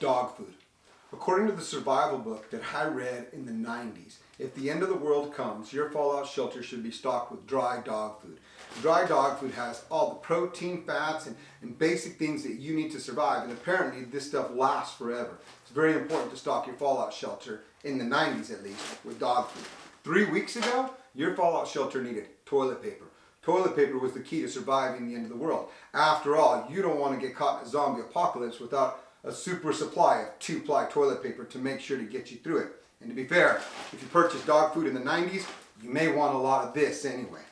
Dog food. According to the survival book that I read in the 90s, if the end of the world comes, your fallout shelter should be stocked with dry dog food. Dry dog food has all the protein, fats, and basic things that you need to survive. And apparently this stuff lasts forever. It's very important to stock your fallout shelter, in the 90s at least, with dog food. 3 weeks ago, your fallout shelter needed toilet paper. Toilet paper was the key to surviving the end of the world. After all, you don't want to get caught in a zombie apocalypse without a super supply of 2-ply toilet paper to make sure to get you through it. And to be fair, if you purchased dog food in the 90s, you may want a lot of this anyway.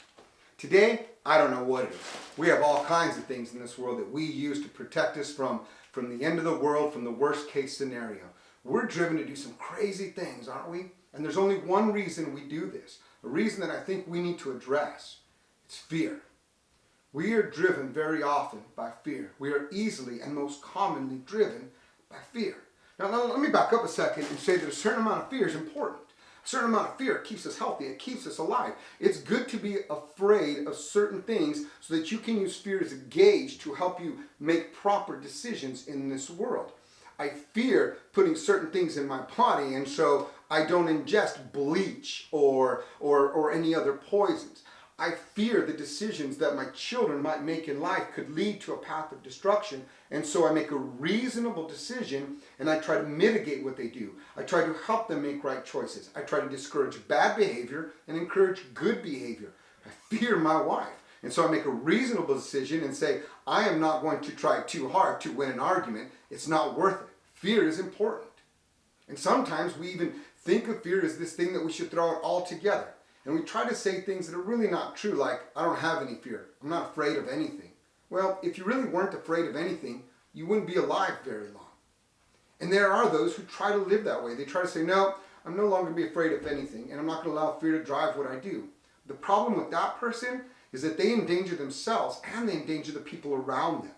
Today, I don't know what it is. We have all kinds of things in this world that we use to protect us from the end of the world, from the worst case scenario. We're driven to do some crazy things, aren't we? And there's only one reason we do this, a reason that I think we need to address. It's fear. We are driven very often by fear. We are easily and most commonly driven by fear. Now let me back up a second and say that a certain amount of fear is important. A certain amount of fear keeps us healthy. It keeps us alive. It's good to be afraid of certain things so that you can use fear as a gauge to help you make proper decisions in this world. I fear putting certain things in my body, and so I don't ingest bleach or any other poisons. I fear the decisions that my children might make in life could lead to a path of destruction, and so I make a reasonable decision and I try to mitigate what they do. I try to help them make right choices. I try to discourage bad behavior and encourage good behavior. I fear my wife, and so I make a reasonable decision and say, I am not going to try too hard to win an argument. It's not worth it. Fear is important. And sometimes we even think of fear as this thing that we should throw out altogether. And we try to say things that are really not true, like, I don't have any fear. I'm not afraid of anything. Well, if you really weren't afraid of anything, you wouldn't be alive very long. And there are those who try to live that way. They try to say, no, I'm no longer going to be afraid of anything, and I'm not going to allow fear to drive what I do. The problem with that person is that they endanger themselves and they endanger the people around them.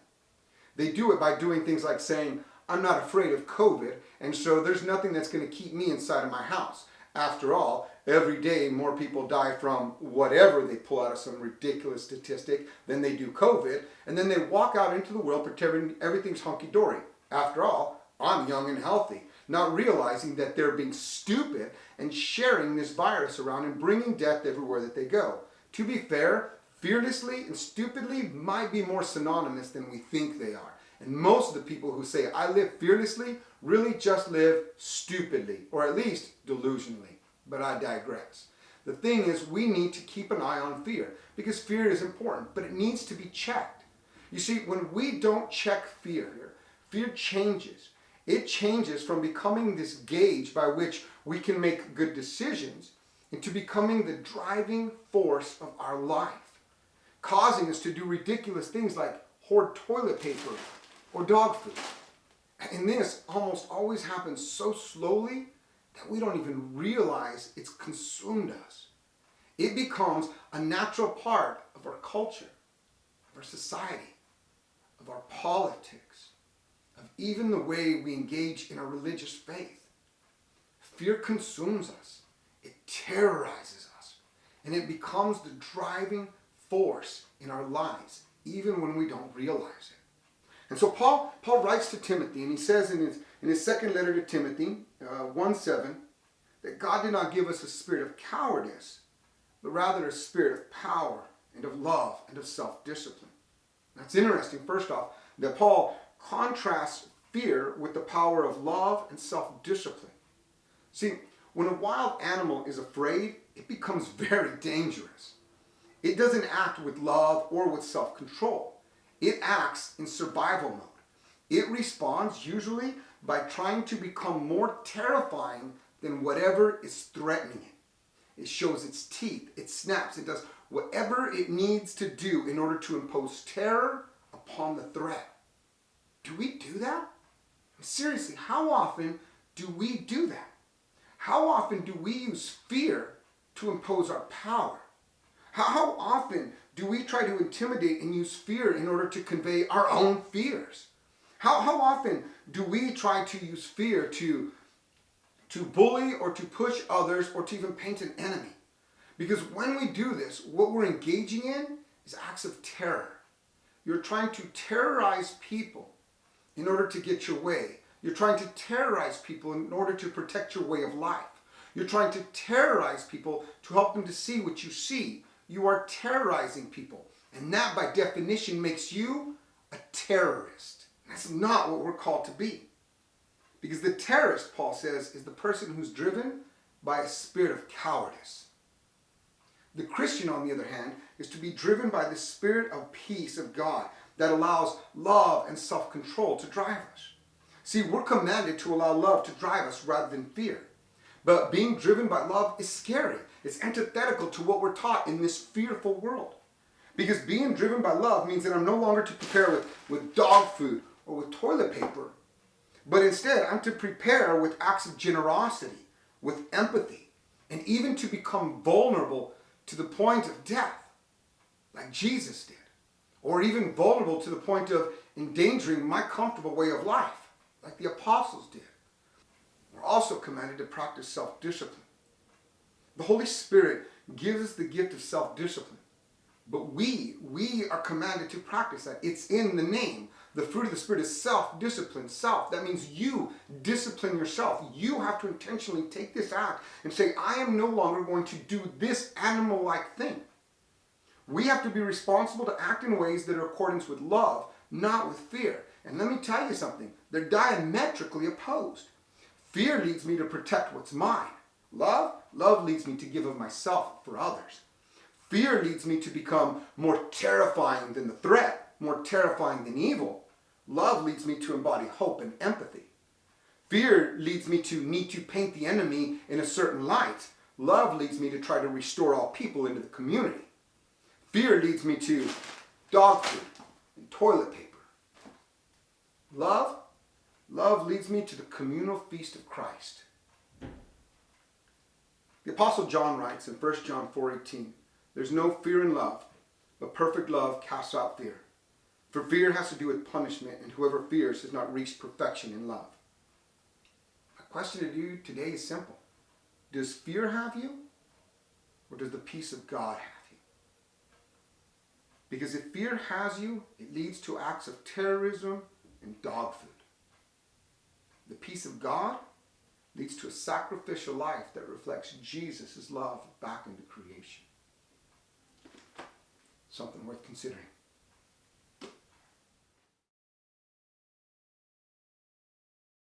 They do it by doing things like saying, I'm not afraid of COVID, and so there's nothing that's going to keep me inside of my house. After all, every day more people die from whatever they pull out of some ridiculous statistic than they do COVID, and then they walk out into the world pretending everything's hunky-dory. After all, I'm young and healthy, not realizing that they're being stupid and sharing this virus around and bringing death everywhere that they go. To be fair, fearlessly and stupidly might be more synonymous than we think they are. And most of the people who say, I live fearlessly, really just live stupidly, or at least delusionally. But I digress. The thing is, we need to keep an eye on fear, because fear is important, but it needs to be checked. You see, when we don't check fear, fear changes. It changes from becoming this gauge by which we can make good decisions into becoming the driving force of our life, causing us to do ridiculous things like hoard toilet paper or dog food. And this almost always happens so slowly that we don't even realize it's consumed us. It becomes a natural part of our culture, of our society, of our politics, of even the way we engage in our religious faith. Fear consumes us. It terrorizes us. And it becomes the driving force in our lives, even when we don't realize it. And so Paul writes to Timothy, and he says in his second letter to Timothy, 1:7, that God did not give us a spirit of cowardice, but rather a spirit of power and of love and of self-discipline. That's interesting, first off, that Paul contrasts fear with the power of love and self-discipline. See, when a wild animal is afraid, it becomes very dangerous. It doesn't act with love or with self-control. It acts in survival mode. It responds usually by trying to become more terrifying than whatever is threatening it. It shows its teeth, it snaps, it does whatever it needs to do in order to impose terror upon the threat. Do we do that? Seriously, how often do we do that? How often do we use fear to impose our power? How often do we try to intimidate and use fear in order to convey our own fears? How often do we try to use fear to bully or to push others or to even paint an enemy? Because when we do this, what we're engaging in is acts of terror. You're trying to terrorize people in order to get your way. You're trying to terrorize people in order to protect your way of life. You're trying to terrorize people to help them to see what you see. You are terrorizing people. And that, by definition, makes you a terrorist. That's not what we're called to be. Because the terrorist, Paul says, is the person who's driven by a spirit of cowardice. The Christian, on the other hand, is to be driven by the spirit of peace of God that allows love and self-control to drive us. See, we're commanded to allow love to drive us rather than fear. But being driven by love is scary. It's antithetical to what we're taught in this fearful world. Because being driven by love means that I'm no longer to prepare with dog food or with toilet paper, but instead I'm to prepare with acts of generosity, with empathy, and even to become vulnerable to the point of death, like Jesus did, or even vulnerable to the point of endangering my comfortable way of life, like the apostles did. We're also commanded to practice self-discipline. The Holy Spirit gives us the gift of self-discipline, but we are commanded to practice that. It's in the name. The fruit of the Spirit is self-discipline. Self. That means you discipline yourself. You have to intentionally take this act and say, I am no longer going to do this animal-like thing. We have to be responsible to act in ways that are in accordance with love, not with fear. And let me tell you something. They're diametrically opposed. Fear leads me to protect what's mine. Love leads me to give of myself for others. Fear leads me to become more terrifying than the threat, more terrifying than evil. Love leads me to embody hope and empathy. Fear leads me to need to paint the enemy in a certain light. Love leads me to try to restore all people into the community. Fear leads me to dog food and toilet paper. Love leads me to the communal feast of Christ. The Apostle John writes in 1 John 4:18, there's no fear in love, but perfect love casts out fear. For fear has to do with punishment, and whoever fears has not reached perfection in love. My question to you today is simple. Does fear have you, or does the peace of God have you? Because if fear has you, it leads to acts of terrorism and dog food. The peace of God leads to a sacrificial life that reflects Jesus' love back into creation. Something worth considering.